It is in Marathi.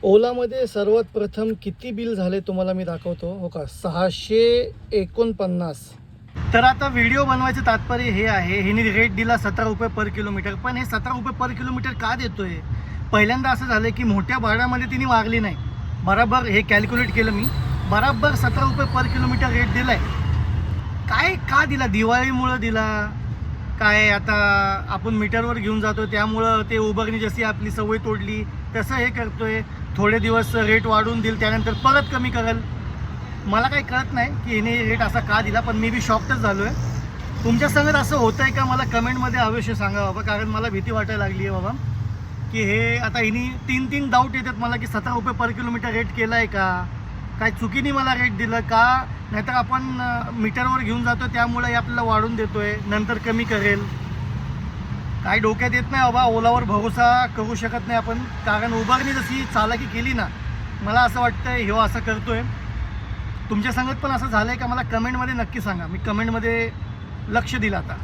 ओलामध्ये सर्वात प्रथम किती बिल झाले तुम्हाला मी दाखवतो. हो का, 649. तर आता व्हिडिओ बनवायचं तात्पर्य हे आहे, हिने रेट दिला 17 रुपये पर किलोमीटर. पण हे 17 रुपये पर किलोमीटर का देतोय? पहिल्यांदा असं झालं की मोठ्या भाड्यामध्ये तिने वागली नाही. बराबर हे कॅल्क्युलेट केलं मी, बराबर 17 रुपये पर किलोमीटर रेट दिलाय. काय का दिला? दिवाळीमुळं दिला काय? आता आपण मीटरवर घेऊन जातो त्यामुळं ते उबरनी जशी आपली सवय तोडली तसं हे करतोय. थोडे दिवस रेट वाढवून देईल, त्यानंतर परत कमी करेल. मला काही कळत नाही की हिने रेट असा का दिला, पण मी बी शॉकच झालो आहे. तुमच्या संगत असं होतं आहे का? मला कमेंटमध्ये अवश्य सांगा बाबा, कारण मला भीती वाटायला लागली आहे बाबा की हे आता हिने तीन डाऊट येतात मला की 17 रुपये पर किलोमीटर रेट केला आहे का, काय चुकीने मला रेट दिलं का, नाहीतर आपण मीटरवर घेऊन जातो त्यामुळे हे आपल्याला वाढून देतोय, नंतर कमी करेल. काय डोक्यात येत नाही बाबा. ओलावर भरोसा करू शकत नाही आपण, कारण उबरने जशी चालाकी केली ना, मला असं वाटतं ह्यो असं करतोय. तुमच्या संगत पण असं झालं आहे का? मला कमेंटमध्ये नक्की सांगा. मी कमेंटमध्ये लक्ष दिलं आता.